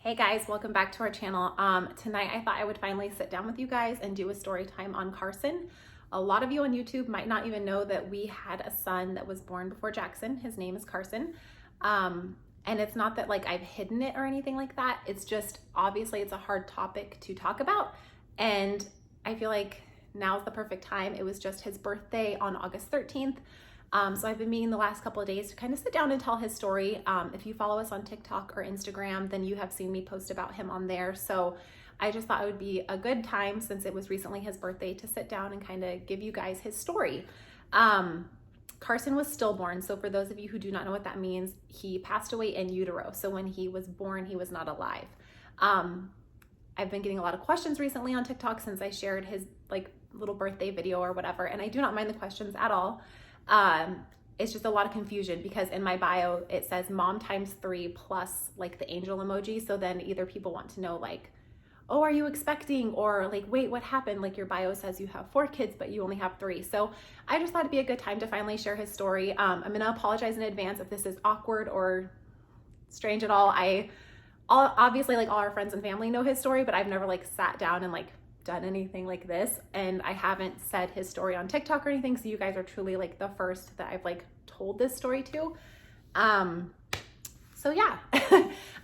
Hey guys, welcome back to our channel. Tonight I thought I would finally sit down with you guys and do a story time on Carson. A lot of you on YouTube might not even know that we had a son that was born before Jackson. His name is Carson. And it's not that like I've hidden it or anything like that. It's just obviously it's a hard topic to talk about. And I feel like now's the perfect time. It was just his birthday on August 13th. So I've been meeting the last couple of days to kind of sit down and tell his story. If you follow us on TikTok or Instagram, then you have seen me post about him on there. So I just thought it would be a good time, since it was recently his birthday, to sit down and kind of give you guys his story. Carson was stillborn. So for those of you who do not know what that means, he passed away in utero. So when he was born, he was not alive. I've been getting a lot of questions recently on TikTok since I shared his like little birthday video or whatever. And I do not mind the questions at all. It's just a lot of confusion because in my bio, it says mom times 3 plus like the angel emoji. So then either people want to know like, oh, are you expecting? Or like, wait, what happened? Like your bio says you have 4 kids, but you only have 3. So I just thought it'd be a good time to finally share his story. I'm going to apologize in advance if this is awkward or strange at all. Obviously like all our friends and family know his story, but I've never like sat down and like done anything like this, and I haven't said his story on TikTok or anything, so you guys are truly like the first that I've like told this story to. So yeah,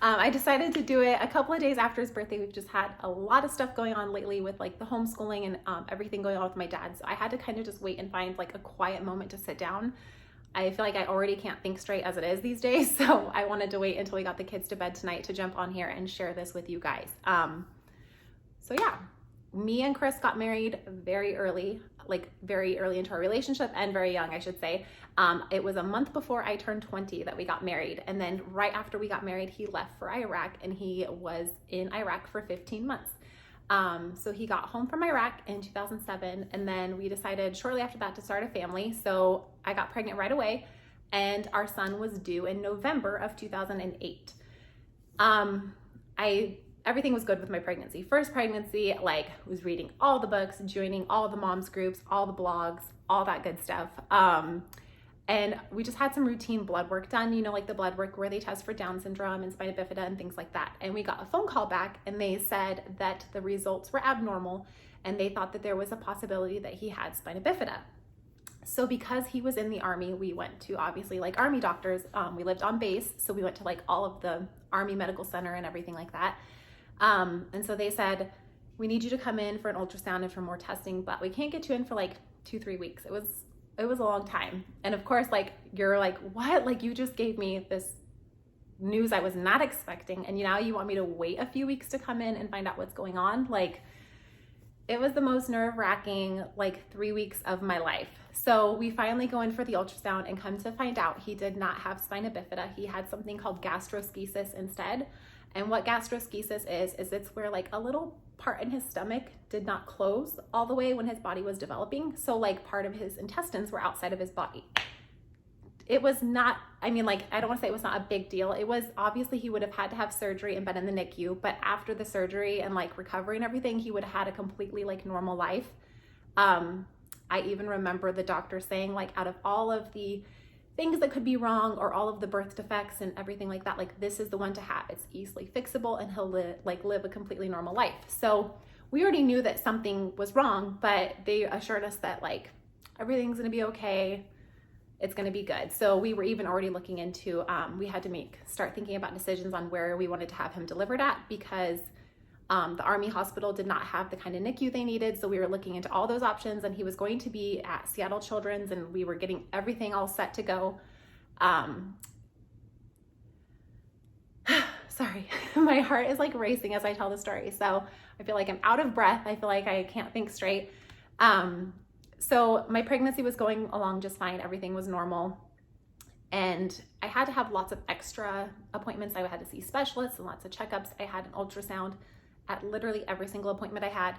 I decided to do it a couple of days after his birthday. We've just had a lot of stuff going on lately with like the homeschooling and everything going on with my dad, so I had to kind of just wait and find like a quiet moment to sit down. I feel like I already can't think straight as it is these days, so I wanted to wait until we got the kids to bed tonight to jump on here and share this with you guys. So yeah, me and Chris got married very early, like very early into our relationship, and very young, I should say. It was a month before I turned 20 that we got married. And then right after we got married, he left for Iraq, and he was in Iraq for 15 months. So he got home from Iraq in 2007. And then we decided shortly after that to start a family. So I got pregnant right away, and our son was due in November of 2008. Everything was good with my pregnancy. First pregnancy, like was reading all the books, joining all the moms groups, all the blogs, all that good stuff. And we just had some routine blood work done, you know, like the blood work where they test for Down syndrome and spina bifida and things like that. And we got a phone call back, and they said that the results were abnormal, and they thought that there was a possibility that he had spina bifida. So because he was in the Army, we went to obviously like Army doctors. We lived on base, so we went to like all of the Army Medical Center and everything like that. And so they said, we need you to come in for an ultrasound and for more testing, but we can't get you in for like 2-3 weeks. It was a long time. And of course, like, you're like, what? Like, you just gave me this news I was not expecting, and now you want me to wait a few weeks to come in and find out what's going on? Like, it was the most nerve-wracking like 3 weeks of my life. So we finally go in for the ultrasound, and come to find out he did not have spina bifida. He had something called gastroschisis instead. And what gastroschisis is it's where like a little part in his stomach did not close all the way when his body was developing. So like part of his intestines were outside of his body. It was not, I mean, like, I don't want to say it was not a big deal. It was, obviously he would have had to have surgery and been in the NICU, but after the surgery and like recovery and everything, he would have had a completely like normal life. I even remember the doctor saying like, out of all of the things that could be wrong or all of the birth defects and everything like that, like this is the one to have. It's easily fixable, and he'll live a completely normal life. So we already knew that something was wrong, but they assured us that like everything's gonna be okay. It's gonna be good. So we were even already looking into, we had to start thinking about decisions on where we wanted to have him delivered at, because the Army hospital did not have the kind of NICU they needed. So we were looking into all those options, and he was going to be at Seattle Children's, and we were getting everything all set to go. Sorry, my heart is like racing as I tell the story. So I feel like I'm out of breath. I feel like I can't think straight. So my pregnancy was going along just fine. Everything was normal. And I had to have lots of extra appointments. I had to see specialists and lots of checkups. I had an ultrasound at literally every single appointment I had.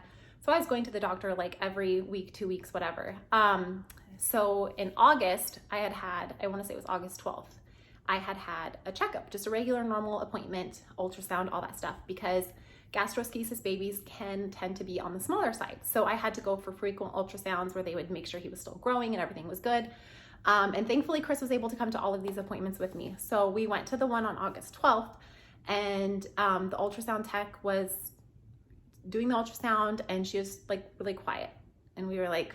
So I was going to the doctor like every week, 2 weeks, whatever. So in August, I want to say it was August 12th, I had a checkup, just a regular normal appointment, ultrasound, all that stuff, because gastroschisis babies can tend to be on the smaller side. So I had to go for frequent ultrasounds where they would make sure he was still growing and everything was good. And thankfully Chris was able to come to all of these appointments with me. So we went to the one on August 12th, And the ultrasound tech was doing the ultrasound, and she was like really quiet. And we were like,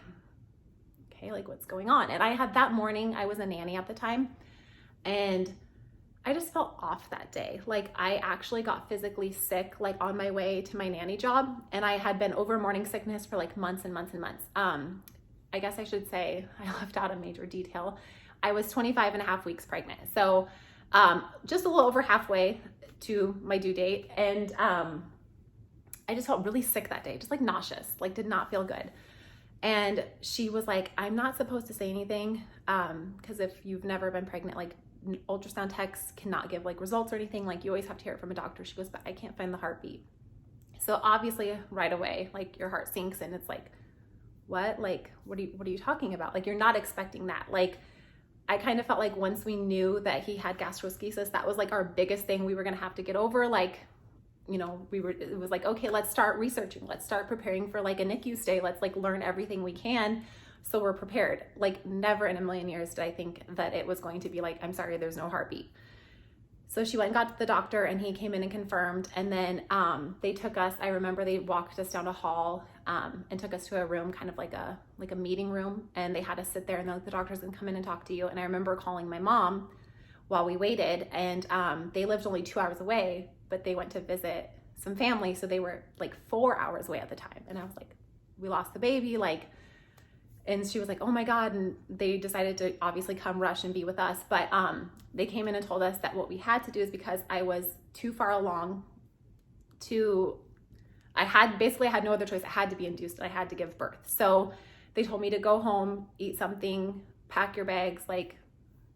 okay, like what's going on? And I had that morning, I was a nanny at the time, and I just felt off that day. Like I actually got physically sick, like on my way to my nanny job. And I had been over morning sickness for like months and months and months. I guess I should say, I left out a major detail. I was 25 and a half weeks pregnant. So just a little over halfway to my due date. And I just felt really sick that day, just like nauseous, like did not feel good. And she was like, I'm not supposed to say anything, because if you've never been pregnant, like ultrasound techs cannot give like results or anything. Like you always have to hear it from a doctor. She goes, but I can't find the heartbeat. So obviously right away, like your heart sinks, and it's like, what? Like, what are you talking about? Like, you're not expecting that. Like, I kind of felt like once we knew that he had gastroschisis, that was like our biggest thing we were going to have to get over. Like, you know, it was like, okay, let's start researching. Let's start preparing for like a NICU stay. Let's like learn everything we can, so we're prepared. Like never in a million years did I think that it was going to be like, I'm sorry, there's no heartbeat. So she went and got to the doctor, and he came in and confirmed. And then they took us, I remember they walked us down a hall and took us to a room, kind of like a meeting room. And they had us sit there, and the doctor's gonna come in and talk to you. And I remember calling my mom while we waited, and they lived only 2 hours away, but they went to visit some family. So they were like 4 hours away at the time. And I was like, we lost the baby, like, and she was like, oh my God. And they decided to obviously come rush and be with us. But they came in and told us that what we had to do is, because I was too far along I had no other choice. I had to be induced. I had to give birth. So they told me to go home, eat something, pack your bags. Like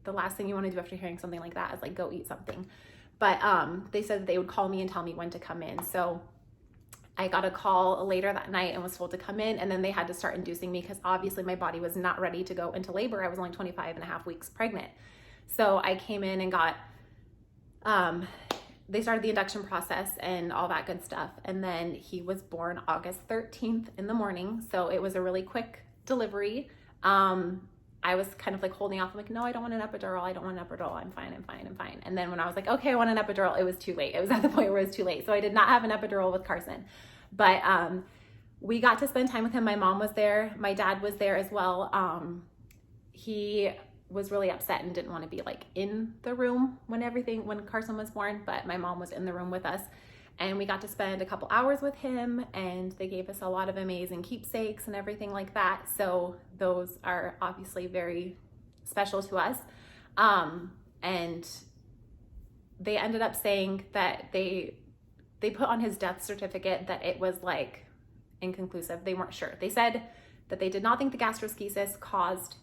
the last thing you want to do after hearing something like that is like go eat something. But they said that they would call me and tell me when to come in. So I got a call later that night and was told to come in, and then they had to start inducing me because obviously my body was not ready to go into labor. I was only 25 and a half weeks pregnant. So I came in and got, they started the induction process and all that good stuff. And then he was born August 13th in the morning. So it was a really quick delivery. I was kind of like holding off. I'm like, no, I don't want an epidural. I don't want an epidural. I'm fine. And then when I was like, okay, I want an epidural, it was too late. It was at the point where it was too late. So I did not have an epidural with Carson. But we got to spend time with him. My mom was there. My dad was there as well. He was really upset and didn't want to be like in the room when Carson was born, but my mom was in the room with us. And we got to spend a couple hours with him, and they gave us a lot of amazing keepsakes and everything like that. So those are obviously very special to us. And they ended up saying that they put on his death certificate that it was like inconclusive. They weren't sure. They said that they did not think the gastroschisis caused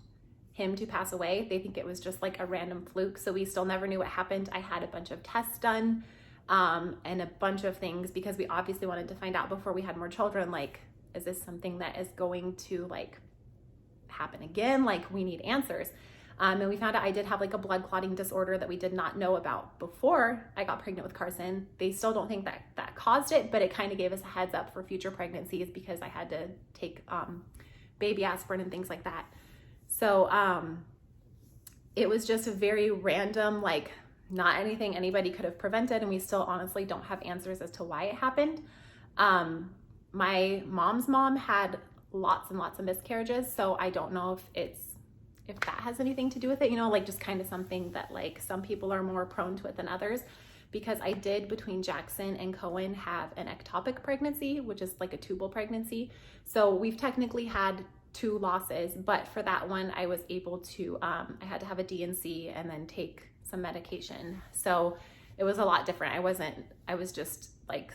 him to pass away. They think it was just like a random fluke. So we still never knew what happened. I had a bunch of tests done. And a bunch of things, because we obviously wanted to find out before we had more children, like, is this something that is going to like happen again? Like, we need answers. And we found out I did have like a blood clotting disorder that we did not know about before I got pregnant with Carson. They still don't think that caused it, but it kind of gave us a heads up for future pregnancies because I had to take baby aspirin and things like that. So it was just a very random, like, not anything anybody could have prevented, and we still honestly don't have answers as to why it happened. My mom's mom had lots and lots of miscarriages, so I don't know if that has anything to do with it, you know, like just kind of something that like some people are more prone to it than others, because I did, between Jackson and Cohen, have an ectopic pregnancy, which is like a tubal pregnancy. So we've technically had 2 losses, but for that one I was able to, I had to have a D&C and then take some medication. So it was a lot different. I was just like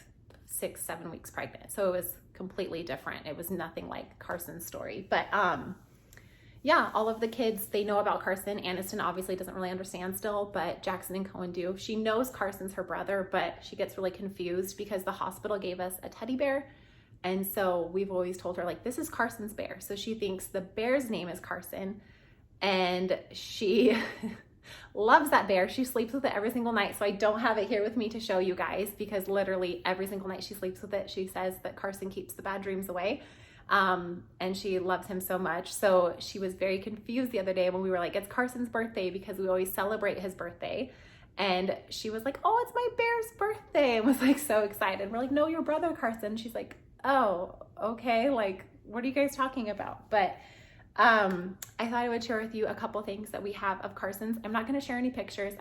6-7 weeks pregnant. So it was completely different. It was nothing like Carson's story. But yeah, all of the kids, they know about Carson. Aniston obviously doesn't really understand still, but Jackson and Cohen do. She knows Carson's her brother, but she gets really confused because the hospital gave us a teddy bear. And so we've always told her, like, this is Carson's bear. So she thinks the bear's name is Carson, and she loves that bear. She sleeps with it every single night. So I don't have it here with me to show you guys, because literally every single night she sleeps with it. She says that Carson keeps the bad dreams away. And she loves him so much. So she was very confused the other day when we were like, it's Carson's birthday, because we always celebrate his birthday. And she was like, oh, it's my bear's birthday, and was like so excited. We're like, no, your brother Carson. She's like, oh, okay, like, what are you guys talking about? But I thought I would share with you a couple things that we have of Carson's. I'm not going to share any pictures.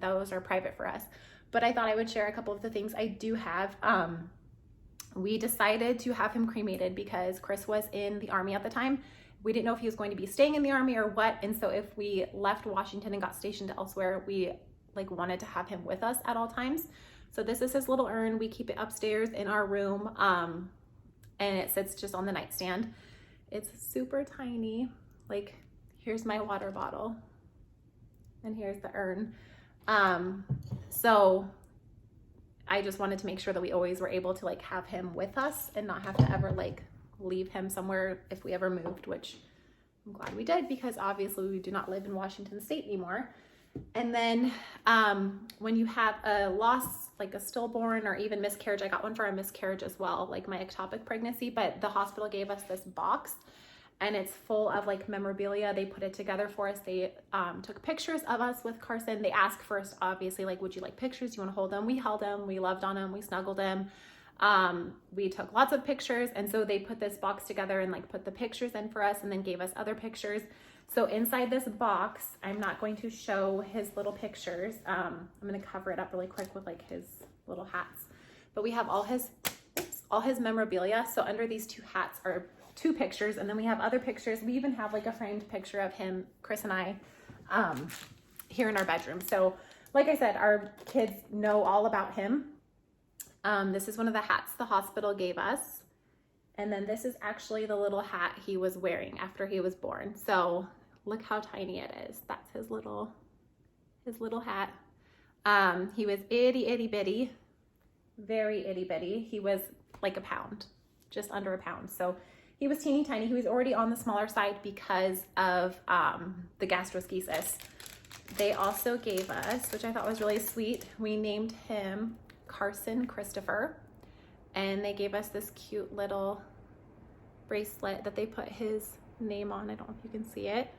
Those are private for us. But I thought I would share a couple of the things I do have. We decided to have him cremated because Chris was in the Army at the time. We didn't know if he was going to be staying in the Army or what. And so if we left Washington and got stationed elsewhere, we like wanted to have him with us at all times. So this is his little urn. We keep it upstairs in our room. And it sits just on the nightstand. It's super tiny. Like, here's my water bottle and here's the urn. So I just wanted to make sure that we always were able to like have him with us and not have to ever like leave him somewhere if we ever moved, which I'm glad we did, because obviously we do not live in Washington State anymore. And then when you have a loss, like a stillborn or even miscarriage, I got one for a miscarriage as well, like my ectopic pregnancy, but the hospital gave us this box and it's full of like memorabilia. They put it together for us. They took pictures of us with Carson. They asked first, obviously, like, would you like pictures? Do you want to hold them? We held him. We loved on him. We snuggled him. We took lots of pictures. And so they put this box together and like put the pictures in for us and then gave us other pictures. So inside this box, I'm not going to show his little pictures. I'm going to cover it up really quick with like his little hats, but we have all his memorabilia. So under these two hats are 2 pictures, and then we have other pictures. We even have like a framed picture of him, Chris and I, here in our bedroom. So like I said, our kids know all about him. This is one of the hats the hospital gave us. And then this is actually the little hat he was wearing after he was born. So look how tiny it is. That's his little hat. He was itty bitty, very itty bitty. He was like a pound, just under a pound. So he was teeny tiny. He was already on the smaller side because of the gastroschisis. They also gave us, which I thought was really sweet, we named him Carson Christopher. And they gave us this cute little bracelet that they put his name on. I don't know if you can see it.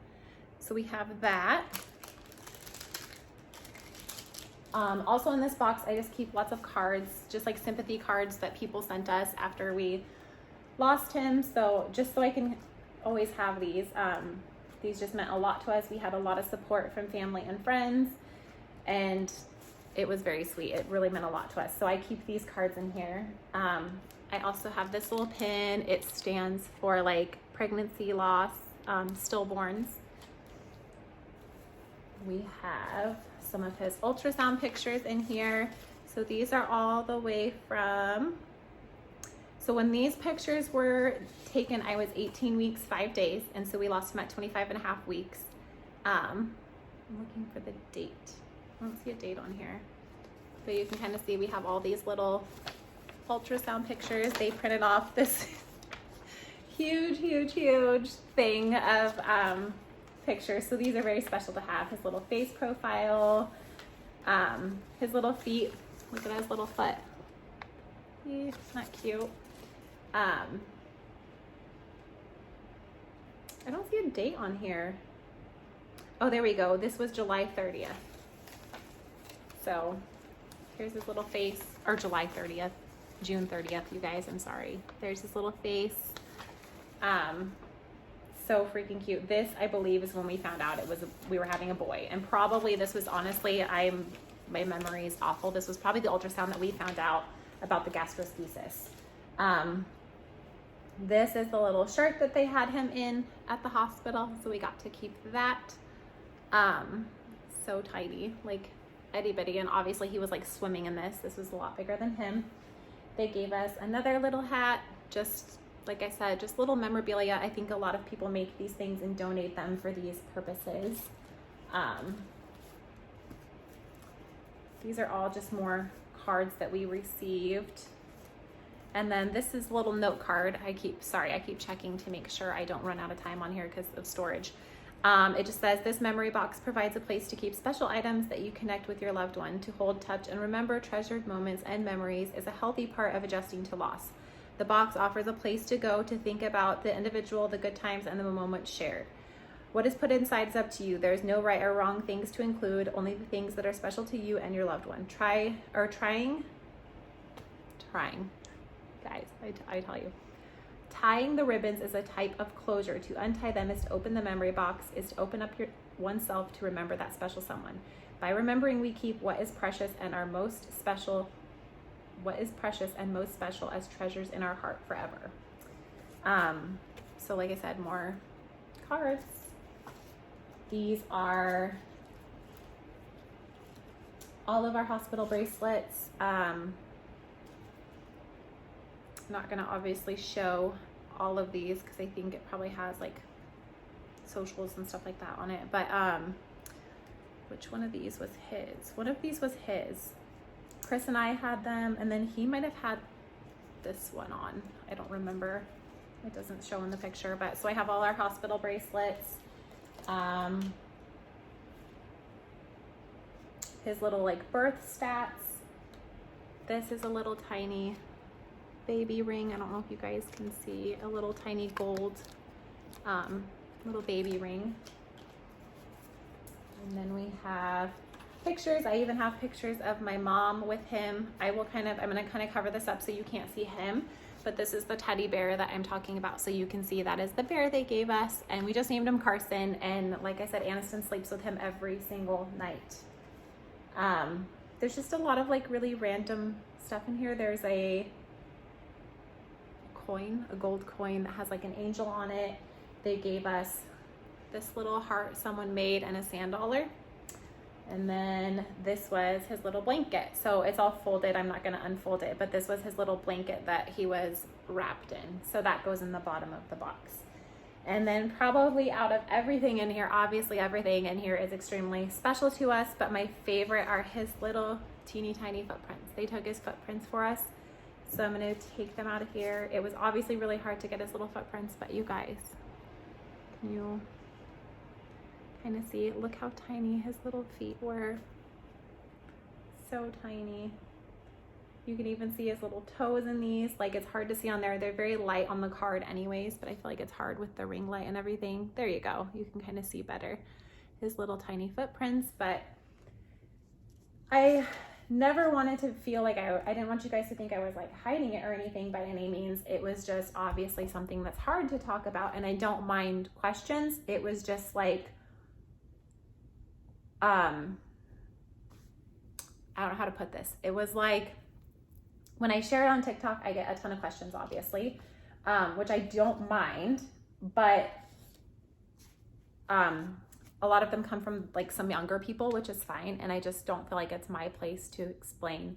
So we have that. Also in this box, I just keep lots of cards, just like sympathy cards that people sent us after we lost him. So just so I can always have these. These just meant a lot to us. We had a lot of support from family and friends, and it was very sweet. It really meant a lot to us. So I keep these cards in here. I also have this little pin. It stands for like pregnancy loss, stillborns. We have some of his ultrasound pictures in here. So these are all the way from, so when these pictures were taken, I was 18 weeks, 5 days. And so we lost him at 25.5 weeks. I'm looking for the date. I don't see a date on here, but you can kind of see we have all these little ultrasound pictures. They printed off this huge thing of pictures. So these are very special to have. His little face profile, his little feet. Look at his little foot. He's not cute. I don't see a date on here. Oh, there we go. This was July 30th. So here's his little face, or July 30th, June 30th, you guys, I'm sorry. There's his little face. So freaking cute. This, I believe, is when we found out we were having a boy. And probably this was, honestly, my memory is awful. This was probably the ultrasound that we found out about the gastroschisis. This is the little shirt that they had him in at the hospital. So we got to keep that. So tiny, like itty bitty, and obviously he was like swimming in this. This was a lot bigger than him. They gave us another little hat, just like I said, just little memorabilia. I think a lot of people make these things and donate them for these purposes. These are all just more cards that we received. And then this is a little note card. I keep checking to make sure I don't run out of time on here because of storage. It just says, this memory box provides a place to keep special items that you connect with your loved one. To hold, touch, and remember treasured moments and memories is a healthy part of adjusting to loss. The box offers a place to go to think about the individual, the good times, and the moments shared. What is put inside is up to you. There's no right or wrong things to include, only the things that are special to you and your loved one. Trying. Guys, I tell you. Tying the ribbons is a type of closure. To untie them is to open the memory box, is to open up oneself to remember that special someone. By remembering, we keep what is precious and most special as treasures in our heart forever. So like I said, more cards. These are all of our hospital bracelets. I'm not gonna obviously show all of these because I think it probably has like socials and stuff like that on it, but which one of these was his? One of these was his. Chris and I had them, and then he might have had this one on. I don't remember. It doesn't show in the picture, but so I have all our hospital bracelets. His little like birth stats. This is a little tiny baby ring. I don't know if you guys can see a little tiny gold little baby ring. And then we have pictures. I even have pictures of my mom with him. I'm gonna kind of cover this up so you can't see him, but this is the teddy bear that I'm talking about. So you can see that is the bear they gave us, and we just named him Carson. And like I said, Aniston sleeps with him every single night. There's just a lot of like really random stuff in here. There's a coin, a gold coin that has like an angel on it. They gave us this little heart someone made and a sand dollar. And then this was his little blanket. So it's all folded. I'm not going to unfold it, but this was his little blanket that he was wrapped in. So that goes in the bottom of the box. And then probably out of everything in here, obviously everything in here is extremely special to us, but my favorite are his little teeny tiny footprints. They took his footprints for us. So I'm going to take them out of here. It was obviously really hard to get his little footprints, but you guys, can you kind of see? Look how tiny his little feet were. So tiny. You can even see his little toes in these. Like, it's hard to see on there. They're very light on the card anyways, but I feel like it's hard with the ring light and everything. There you go. You can kind of see better his little tiny footprints, but I never wanted to feel like I didn't want you guys to think I was like hiding it or anything by any means. It was just obviously something that's hard to talk about, and I don't mind questions. It was just like, I don't know how to put this. It was like, when I share it on TikTok, I get a ton of questions, obviously, which I don't mind, but a lot of them come from like some younger people, which is fine. And I just don't feel like it's my place to explain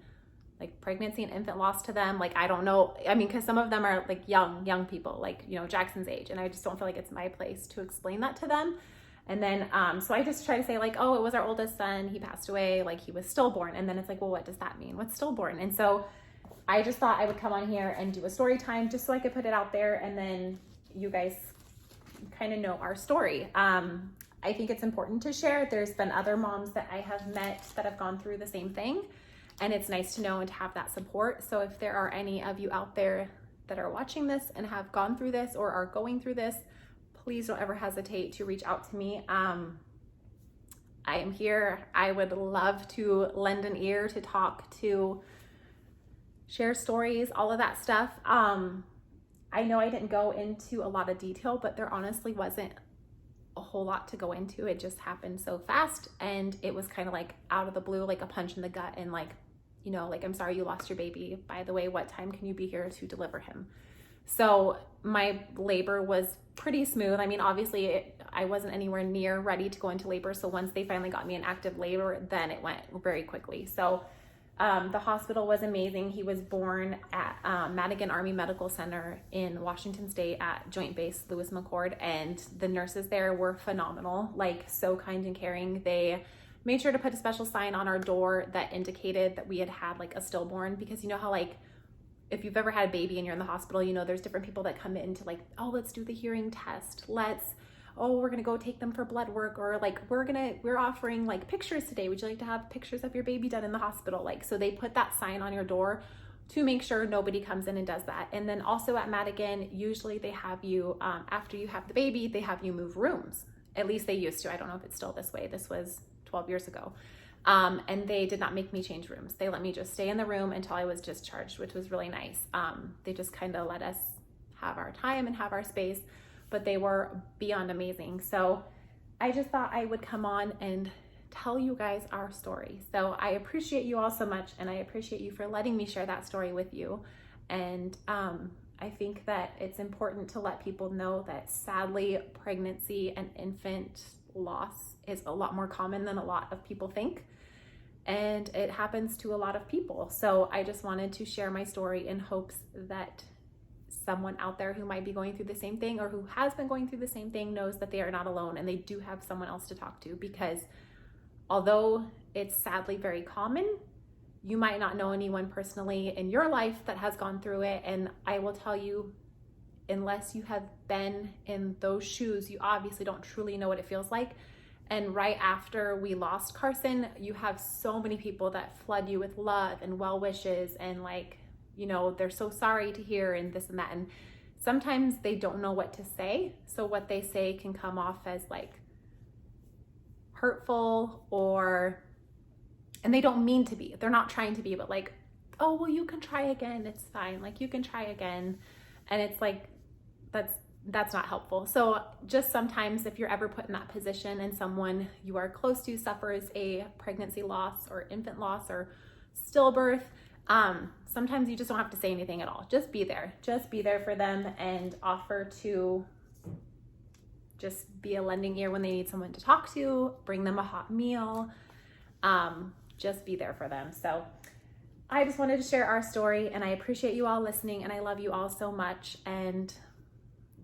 like pregnancy and infant loss to them. Like, I don't know. I mean, cause some of them are like young people, like, you know, Jackson's age. And I just don't feel like it's my place to explain that to them. And then, so I just try to say like, oh, it was our oldest son. He passed away. Like, he was stillborn. And then it's like, well, what does that mean? What's stillborn? And so I just thought I would come on here and do a story time just so I could put it out there. And then you guys kind of know our story. I think it's important to share. There's been other moms that I have met that have gone through the same thing, and it's nice to know and to have that support. So if there are any of you out there that are watching this and have gone through this or are going through this, please don't ever hesitate to reach out to me. I am here. I would love to lend an ear, to talk, to share stories, all of that stuff. I know I didn't go into a lot of detail, but there honestly wasn't a whole lot to go into. It just happened so fast, and it was kind of like out of the blue, like a punch in the gut, and like, you know, like, I'm sorry you lost your baby. By the way, what time can you be here to deliver him? So my labor was pretty smooth. I mean, obviously I wasn't anywhere near ready to go into labor. So once they finally got me in active labor, then it went very quickly. So the hospital was amazing. He was born at Madigan Army Medical Center in Washington State at Joint Base Lewis McChord, and the nurses there were phenomenal, like so kind and caring. They made sure to put a special sign on our door that indicated that we had had like a stillborn, because you know how like if you've ever had a baby and you're in the hospital, you know, there's different people that come in to like, oh, let's do the hearing test. We're gonna go take them for blood work, or like we're offering like pictures today. Would you like to have pictures of your baby done in the hospital? Like, so they put that sign on your door to make sure nobody comes in and does that. And then also at Madigan, usually they have you, after you have the baby, they have you move rooms. At least they used to. I don't know if it's still this way. This was 12 years ago. And they did not make me change rooms. They let me just stay in the room until I was discharged, which was really nice. They just kind of let us have our time and have our space, but they were beyond amazing. So I just thought I would come on and tell you guys our story. So I appreciate you all so much, and I appreciate you for letting me share that story with you. And I think that it's important to let people know that sadly, pregnancy and infant loss is a lot more common than a lot of people think. And it happens to a lot of people. So I just wanted to share my story in hopes that someone out there who might be going through the same thing, or who has been going through the same thing, knows that they are not alone and they do have someone else to talk to. Because although it's sadly very common, you might not know anyone personally in your life that has gone through it. And I will tell you, unless you have been in those shoes, you obviously don't truly know what it feels like. And right after we lost Carson, you have so many people that flood you with love and well wishes, and like, you know, they're so sorry to hear and this and that. And sometimes they don't know what to say. So what they say can come off as like hurtful, and they don't mean to be. They're not trying to be, but like, oh, well, you can try again. It's fine. Like, you can try again. And it's like, that's not helpful. So just sometimes if you're ever put in that position and someone you are close to suffers a pregnancy loss or infant loss or stillbirth, sometimes you just don't have to say anything at all. Just be there. Just be there for them and offer to just be a lending ear when they need someone to talk to, bring them a hot meal, just be there for them. So I just wanted to share our story, and I appreciate you all listening, and I love you all so much, and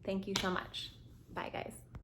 thank you so much. Bye, guys.